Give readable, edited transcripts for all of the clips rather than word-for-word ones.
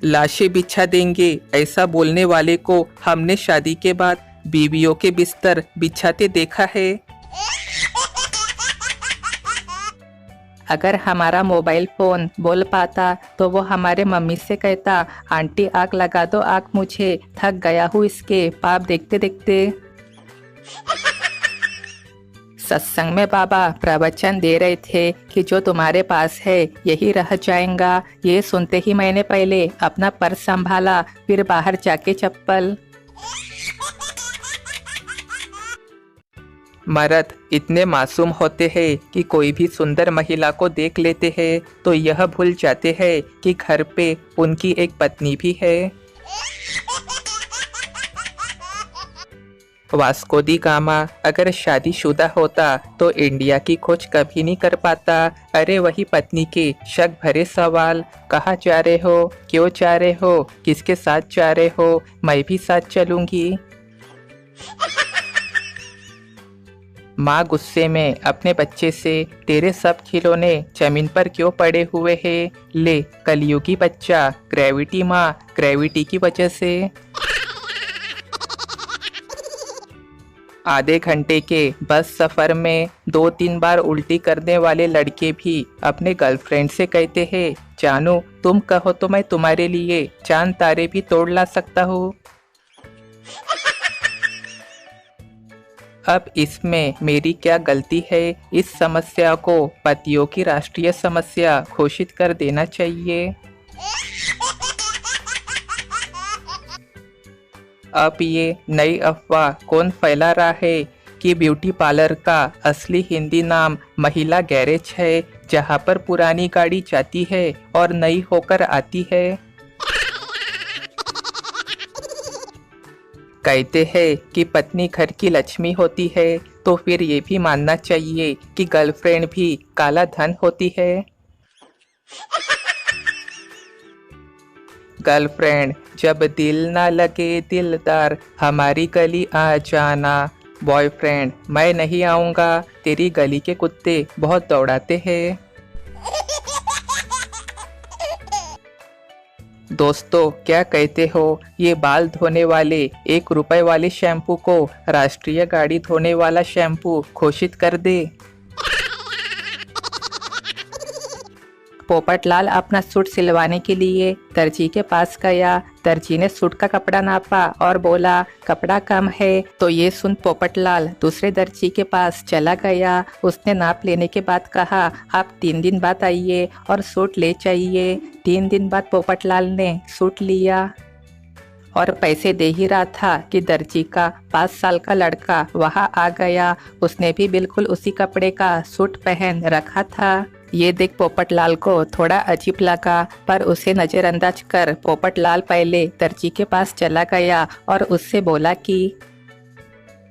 लाशें बिछा देंगे, ऐसा बोलने वाले को हमने शादी के बाद बीवियों के बिस्तर बिछाते देखा है। अगर हमारा मोबाइल फ़ोन बोल पाता तो वो हमारे मम्मी से कहता, आंटी आग लगा दो आग मुझे, थक गया हूँ इसके पाप देखते देखते। सत्संग में बाबा प्रवचन दे रहे थे कि जो तुम्हारे पास है यही रह जाएगा। ये सुनते ही मैंने पहले अपना पर्स संभाला, फिर बाहर जाके चप्पल। मर्द इतने मासूम होते हैं कि कोई भी सुंदर महिला को देख लेते हैं तो यह भूल जाते हैं कि घर पे उनकी एक पत्नी भी है। वास्को दी गामा अगर शादीशुदा होता तो इंडिया की खोज कभी नहीं कर पाता। अरे वही पत्नी के शक भरे सवाल, कहाँ जा रहे हो, क्यों जा रहे हो, किसके साथ जा रहे हो, मैं भी साथ चलूंगी। माँ गुस्से में अपने बच्चे से, तेरे सब खिलौने जमीन पर क्यों पड़े हुए हैं, ले कलयुगी बच्चा, ग्रेविटी माँ, ग्रेविटी की वजह से। आधे घंटे के बस सफर में 2-3 बार उल्टी करने वाले लड़के भी अपने गर्लफ्रेंड से कहते हैं, जानू तुम कहो तो मैं तुम्हारे लिए चांद तारे भी तोड़ ला सकता हूँ। अब इसमें मेरी क्या गलती है, इस समस्या को पतियों की राष्ट्रीय समस्या घोषित कर देना चाहिए। अब ये नई अफवाह कौन फैला रहा है कि ब्यूटी पार्लर का असली हिंदी नाम महिला गैरेज है, जहां पर पुरानी गाड़ी जाती है और नई होकर आती है। कहते हैं कि पत्नी घर की लक्ष्मी होती है, तो फिर ये भी मानना चाहिए कि गर्लफ्रेंड भी काला धन होती है। गर्लफ्रेंड जब दिल ना लगे दिलदार, हमारी गली आ जाना। बॉयफ्रेंड मैं नहीं आऊँगा, तेरी गली के कुत्ते बहुत दौड़ाते हैं। दोस्तों क्या कहते हो, ये बाल धोने वाले 1 रुपए वाले शैम्पू को राष्ट्रीय गाड़ी धोने वाला शैम्पू घोषित कर दे। पोपटलाल अपना सूट सिलवाने के लिए दर्जी के पास गया। दर्जी ने सूट का कपड़ा नापा और बोला, कपड़ा कम है। तो ये सुन पोपटलाल दूसरे दर्जी के पास चला गया। उसने नाप लेने के बाद कहा, आप 3 दिन बाद आइए और सूट ले जाइए। 3 दिन बाद पोपटलाल ने सूट लिया और पैसे दे ही रहा था कि दर्जी का 5 साल का लड़का वहाँ आ गया। उसने भी बिल्कुल उसी कपड़े का सूट पहन रखा था। ये देख पोपटलाल को थोड़ा अजीब लगा, पर उसे नज़रअंदाज कर पोपटलाल पहले दर्जी के पास चला गया और उससे बोला कि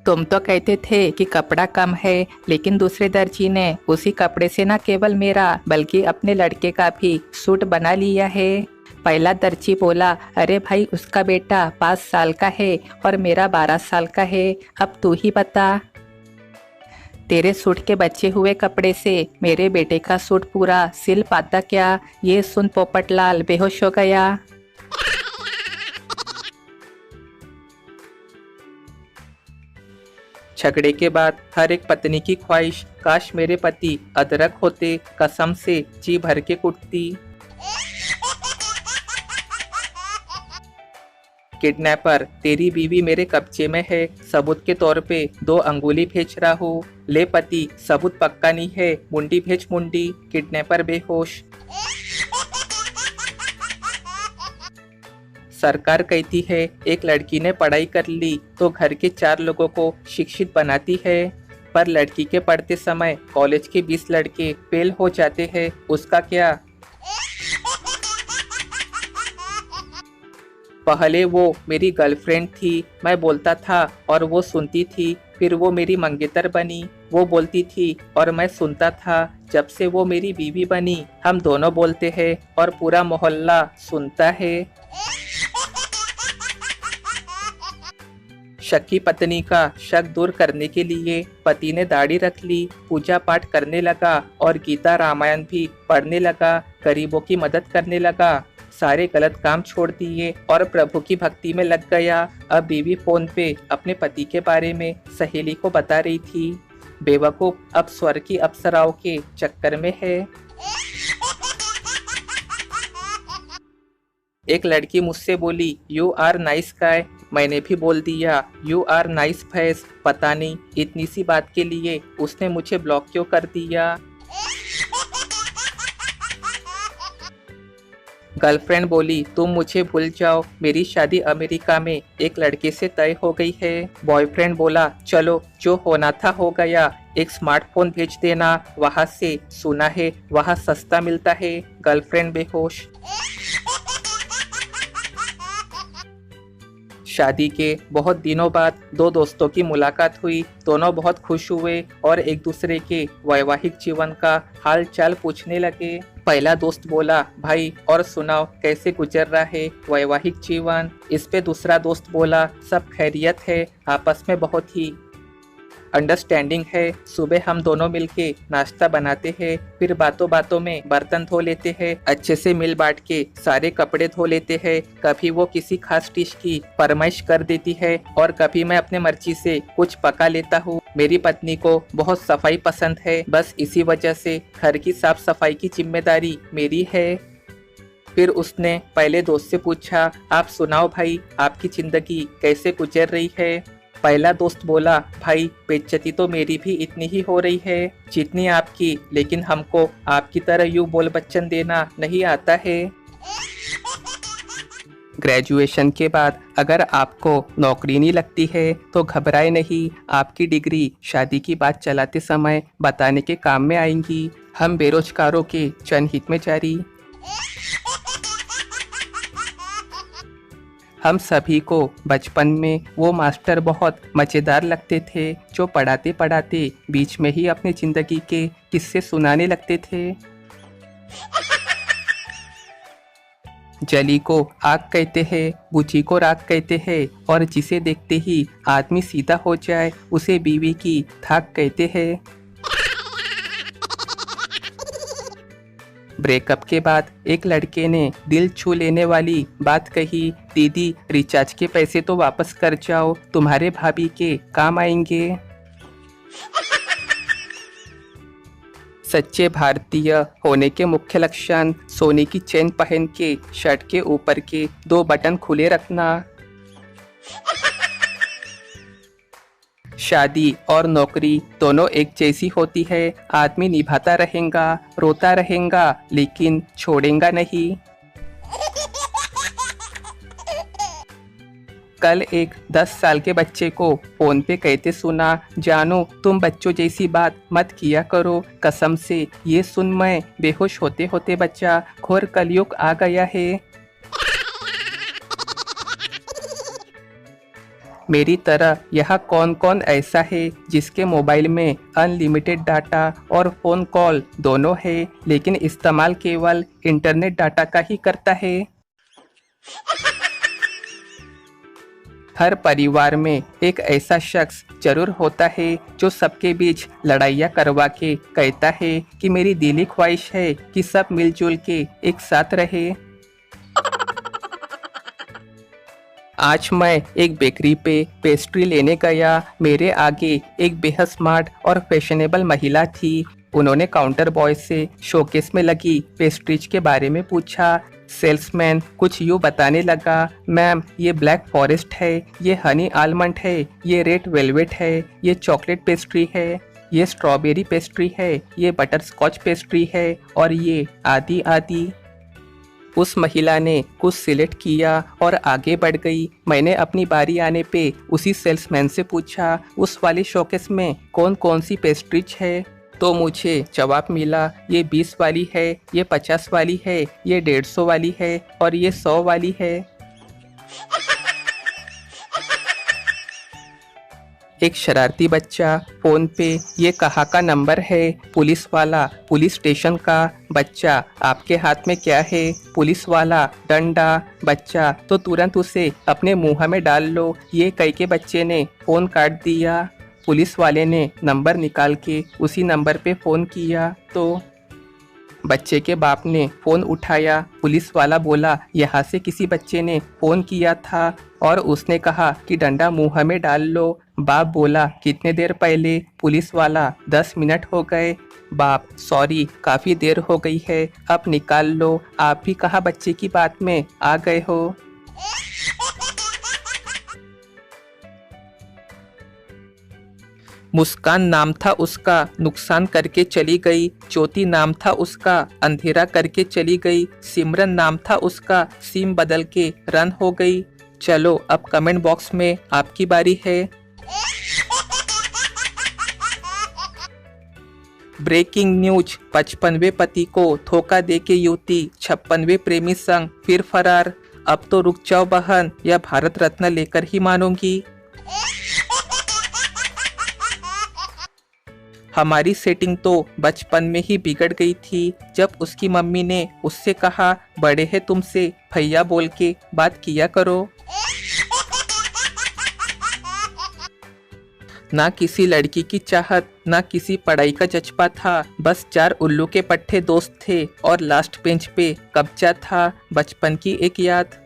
तुम तो कहते थे कि कपड़ा कम है, लेकिन दूसरे दर्जी ने उसी कपड़े से न केवल मेरा बल्कि अपने लड़के का भी सूट बना लिया है। पहला दर्जी बोला, अरे भाई उसका बेटा 5 साल का है और मेरा 12 साल का है, अब तू ही बता। तेरे सूट के बचे हुए कपड़े से मेरे बेटे का सूट पूरा सिल पाता क्या? ये सुन पोपटलाल बेहोश हो गया। झगड़े के बाद हर एक पत्नी की ख्वाहिश, काश मेरे पति अदरक होते, कसम से जी भर के कुटती। किडनैपर, तेरी बीवी मेरे कब्जे में है, सबूत के तौर पे 2 अंगुली भेज रहा हूँ। ले पति, सबूत पक्का नहीं है, मुंडी भेज मुंडी। किडनैपर बेहोश। सरकार कहती है एक लड़की ने पढ़ाई कर ली तो घर के 4 लोगों को शिक्षित बनाती है, पर लड़की के पढ़ते समय कॉलेज के 20 लड़के फेल हो जाते हैं, उसका क्या? पहले वो मेरी गर्लफ्रेंड थी, मैं बोलता था और वो सुनती थी, फिर वो मेरी मंगेतर बनी, वो बोलती थी और मैं सुनता था। जब से वो मेरी बीवी बनी, हम दोनों बोलते हैं और पूरा मोहल्ला सुनता है। शक की पत्नी का शक दूर करने के लिए पति ने दाढ़ी रख ली, पूजा पाठ करने लगा और गीता रामायण भी पढ़ने लगा, गरीबों की मदद करने लगा। सारे गलत काम छोड़ दिए और प्रभु की भक्ति में लग गया। अब बीवी फोन पे अपने पति के बारे में सहेली को बता रही थी। बेवकूफ अब स्वर्ग की अप्सराओं के चक्कर में है। एक लड़की मुझसे बोली, यू आर नाइस गाय। मैंने भी बोल दिया, यू आर नाइस भैंस। पता नहीं इतनी सी बात के लिए उसने मुझे ब्लॉक क्यों कर दिया। गर्लफ्रेंड बोली, तुम मुझे भूल जाओ, मेरी शादी अमेरिका में एक लड़के से तय हो गई है। बॉयफ्रेंड बोला, चलो जो होना था हो गया, एक स्मार्टफोन भेज देना वहाँ से, सुना है वहाँ सस्ता मिलता है। गर्लफ्रेंड बेहोश। शादी के बहुत दिनों बाद दो दोस्तों की मुलाकात हुई। दोनों बहुत खुश हुए और एक दूसरे के वैवाहिक जीवन का हाल चाल पूछने लगे। पहला दोस्त बोला, भाई और सुनाओ कैसे गुजर रहा है वैवाहिक जीवन। इस पे दूसरा दोस्त बोला, सब खैरियत है, आपस में बहुत ही अंडरस्टैंडिंग है। सुबह हम दोनों मिलके नाश्ता बनाते हैं, फिर बातों बातों में बर्तन धो लेते हैं, अच्छे से मिल बांट के सारे कपड़े धो लेते हैं। कभी वो किसी खास डिश की फरमाइश कर देती है और कभी मैं अपने मर्जी से कुछ पका लेता हूँ। मेरी पत्नी को बहुत सफाई पसंद है, बस इसी वजह से घर की साफ सफाई की जिम्मेदारी मेरी है। फिर उसने पहले दोस्त से पूछा, आप सुनाओ भाई, आपकी जिंदगी कैसे गुजर रही है। पहला दोस्त बोला, भाई बेइज्जती तो मेरी भी इतनी ही हो रही है जितनी आपकी, लेकिन हमको आपकी तरह यूं बोल बच्चन देना नहीं आता है। ग्रेजुएशन के बाद अगर आपको नौकरी नहीं लगती है तो घबराए नहीं, आपकी डिग्री शादी की बात चलाते समय बताने के काम में आएंगी। हम बेरोजगारों के जनहित में जारी। हम सभी को बचपन में वो मास्टर बहुत मज़ेदार लगते थे जो पढ़ाते पढ़ाते बीच में ही अपनी ज़िंदगी के किस्से सुनाने लगते थे। जली को आग कहते हैं, बुझी को राख कहते हैं और जिसे देखते ही आदमी सीधा हो जाए उसे बीवी की थाक कहते हैं। ब्रेकअप के बाद एक लड़के ने दिल छू लेने वाली बात कही, दीदी रिचार्ज के पैसे तो वापस कर जाओ, तुम्हारे भाभी के काम आएंगे। सच्चे भारतीय होने के मुख्य लक्षण, सोने की चेन पहन के शर्ट के ऊपर के 2 बटन खुले रखना। शादी और नौकरी दोनों एक जैसी होती है, आदमी निभाता रहेगा, रोता रहेगा, लेकिन छोड़ेगा नहीं। कल एक 10 साल के बच्चे को फोन पे कहते सुना, जानो तुम बच्चों जैसी बात मत किया करो, कसम से ये सुन मैं बेहोश होते होते बच्चा, घोर कलयुग आ गया है। मेरी तरह यहाँ कौन कौन ऐसा है जिसके मोबाइल में अनलिमिटेड डाटा और फ़ोन कॉल दोनों है, लेकिन इस्तेमाल केवल इंटरनेट डाटा का ही करता है। हर परिवार में एक ऐसा शख्स जरूर होता है जो सबके बीच लड़ाइयाँ करवा के कहता है कि मेरी दिली ख्वाहिश है कि सब मिलजुल के एक साथ रहे। आज मैं एक बेकरी पे पेस्ट्री लेने गया। मेरे आगे एक बेहद स्मार्ट और फैशनेबल महिला थी। उन्होंने काउंटर बॉय से शोकेस में लगी पेस्ट्रीज के बारे में पूछा। सेल्समैन कुछ यूँ बताने लगा, मैम ये ब्लैक फॉरेस्ट है, ये हनी आलमंड है, ये रेड वेलवेट है, ये चॉकलेट पेस्ट्री है, ये स्ट्रॉबेरी पेस्ट्री है, ये बटर स्कॉच पेस्ट्री है और ये आदि आदि। उस महिला ने कुछ सिलेक्ट किया और आगे बढ़ गई। मैंने अपनी बारी आने पे उसी सेल्समैन से पूछा, उस वाली शोकेस में कौन कौन सी पेस्ट्रीज है? तो मुझे जवाब मिला, ये 20 वाली है, ये 50 वाली है, ये 150 वाली है और ये 100 वाली है। एक शरारती बच्चा फोन पे, ये कहाँ का नंबर है? पुलिस वाला, पुलिस स्टेशन का। बच्चा, आपके हाथ में क्या है? पुलिस वाला, डंडा। बच्चा, तो तुरंत उसे अपने मुंह में डाल लो। ये कई के बच्चे ने फोन काट दिया। पुलिस वाले ने नंबर निकाल के उसी नंबर पे फोन किया तो बच्चे के बाप ने फोन उठाया। पुलिस वाला बोला यहाँ से किसी बच्चे ने फोन किया था और उसने कहा कि डंडा मुंह में डाल लो। बाप बोला कितने देर पहले? पुलिस वाला 10 मिनट हो गए। बाप सॉरी काफी देर हो गई है, अब निकाल लो। आप भी कहाँ बच्चे की बात में आ गए हो। मुस्कान नाम था उसका, नुकसान करके चली गई। ज्योति नाम था उसका, अंधेरा करके चली गई। सिमरन नाम था उसका, सिम बदल के रन हो गई। चलो अब कमेंट बॉक्स में आपकी बारी है। ब्रेकिंग न्यूज, 55वें पति को धोखा दे के युवती 56वें प्रेमी संग फिर फरार। अब तो रुक जाओ बहन, या भारत रत्न लेकर ही मानूंगी। हमारी सेटिंग तो बचपन में ही बिगड़ गई थी जब उसकी मम्मी ने उससे कहा बड़े हैं तुमसे, भैया बोल के बात किया करो। ना किसी लड़की की चाहत, ना किसी पढ़ाई का जज्बा था, बस 4 उल्लू के पट्टे दोस्त थे और लास्ट बेंच पे कब्जा था बचपन की एक याद।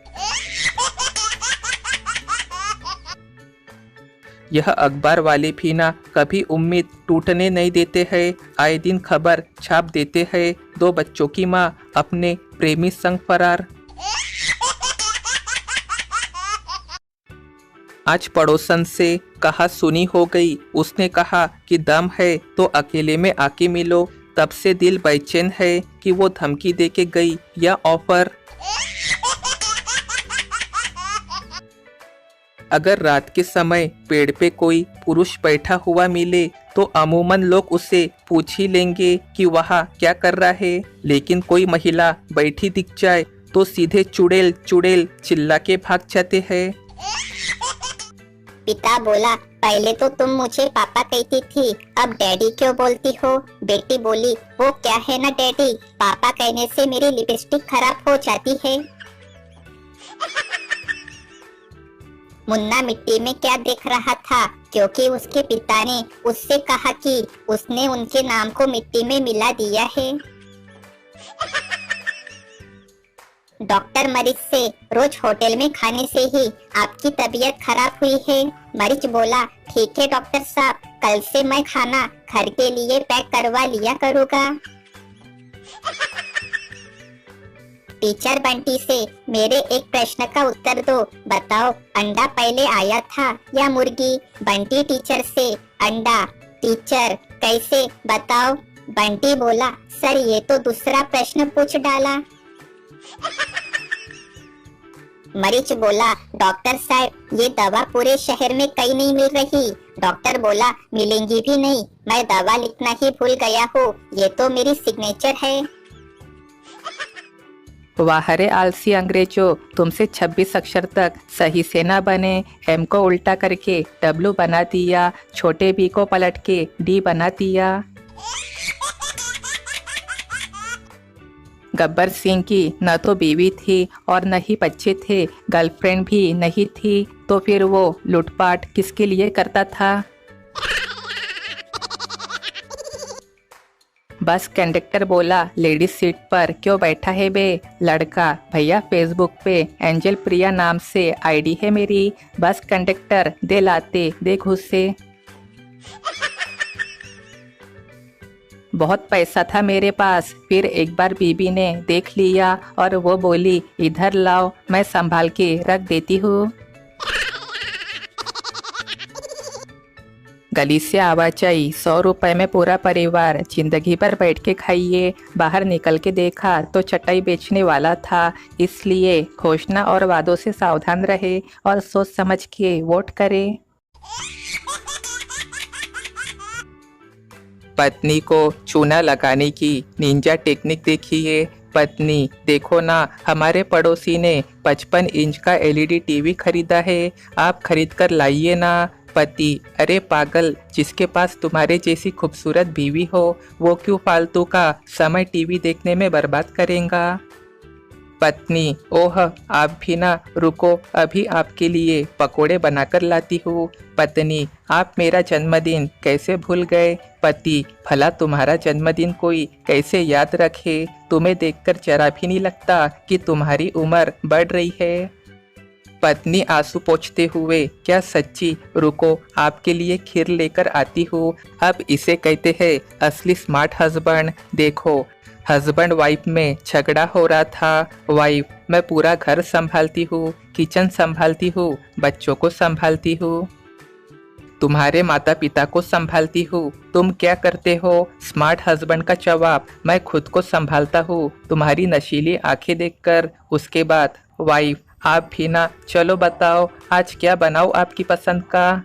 यह अखबार वाले भी ना कभी उम्मीद टूटने नहीं देते हैं। आए दिन खबर छाप देते हैं, 2 बच्चों की मां अपने प्रेमी संग फरार। आज पड़ोसन से कहा सुनी हो गई, उसने कहा कि दम है तो अकेले में आके मिलो। तब से दिल बेचैन है कि वो धमकी दे के गई या ऑफर। अगर रात के समय पेड़ पे कोई पुरुष बैठा हुआ मिले तो अमूमन लोग उससे पूछ ही लेंगे कि वहाँ क्या कर रहा है, लेकिन कोई महिला बैठी दिख जाए तो सीधे चुड़ैल चुड़ैल चिल्ला के भाग जाते हैं। पिता बोला पहले तो तुम मुझे पापा कहती थी, अब डैडी क्यों बोलती हो? बेटी बोली वो क्या है ना डैडी, पापा कहने से मेरी लिपस्टिक खराब हो जाती है। मुन्ना मिट्टी में क्या देख रहा था, क्योंकि उसके पिता ने उससे कहा कि उसने उनके नाम को मिट्टी में मिला दिया है। डॉक्टर मरीज से रोज होटल में खाने से ही आपकी तबीयत खराब हुई है। मरीज बोला ठीक है डॉक्टर साहब, कल से मैं खाना घर के लिए पैक करवा लिया करूँगा। टीचर बंटी से मेरे एक प्रश्न का उत्तर दो, बताओ अंडा पहले आया था या मुर्गी? बंटी टीचर से अंडा। टीचर कैसे बताओ? बंटी बोला सर ये तो दूसरा प्रश्न पूछ डाला। मरीज बोला डॉक्टर साहब ये दवा पूरे शहर में कहीं नहीं मिल रही। डॉक्टर बोला मिलेंगी भी नहीं, मैं दवा लिखना ही भूल गया हूँ, ये तो मेरी सिग्नेचर है। वाह रे आलसी अंग्रेजों, तुमसे 26 अक्षर तक सही से ना बने। एम को उल्टा करके डब्लू बना दिया, छोटे बी को पलट के डी बना दिया। गब्बर सिंह की न तो बीवी थी और न ही बच्चे थे, गर्लफ्रेंड भी नहीं थी, तो फिर वो लूटपाट किसके लिए करता था? बस कंडक्टर बोला लेडीज सीट पर क्यों बैठा है बे? लड़का भैया फेसबुक पे एंजल प्रिया नाम से आईडी है मेरी। बस कंडक्टर दे लाते दे घुस से। बहुत पैसा था मेरे पास, फिर एक बार बीबी ने देख लिया और वो बोली इधर लाओ मैं संभाल के रख देती हूँ। गली से आवाज आई 100 रुपए में पूरा परिवार, जिंदगी भर बैठ के खाइए। बाहर निकल के देखा तो चटाई बेचने वाला था, इसलिए घोषणा और वादों से सावधान रहे और सोच समझ के वोट करें। पत्नी को चूना लगाने की निंजा टेक्निक देखिए। पत्नी देखो ना, हमारे पड़ोसी ने 55 इंच का एलईडी टीवी खरीदा है, आप खरीद कर लाइए ना। पति अरे पागल, जिसके पास तुम्हारे जैसी खूबसूरत बीवी हो वो क्यों फालतू का समय टीवी देखने में बर्बाद करेगा। पत्नी, ओह आप भी ना, रुको अभी आपके लिए पकोड़े बनाकर लाती हूँ। पत्नी, आप मेरा जन्मदिन कैसे भूल गए? पति, भला तुम्हारा जन्मदिन कोई कैसे याद रखे? तुम्हें देखकर जरा भी नहीं लगता कि तुम्हारी उम्र बढ़ रही है? पत्नी आंसू पोंछते हुए, क्या सच्ची? रुको आपके लिए खीर लेकर आती हूँ। अब इसे कहते हैं असली स्मार्ट हस्बैंड। देखो, हस्बैंड वाइफ में झगड़ा हो रहा था। वाइफ, मैं पूरा घर संभालती हूँ, किचन संभालती हूँ, बच्चों को संभालती हूँ, तुम्हारे माता पिता को संभालती हूँ। तुम क्या करते हो? स्मार्ट हस्बैंड का जवाब, मैं खुद को संभालता हूँ तुम्हारी नशीली आंखें देखकर। उसके बाद वाइफ, आप भी ना, चलो बताओ आज क्या बनाओ आपकी पसंद का?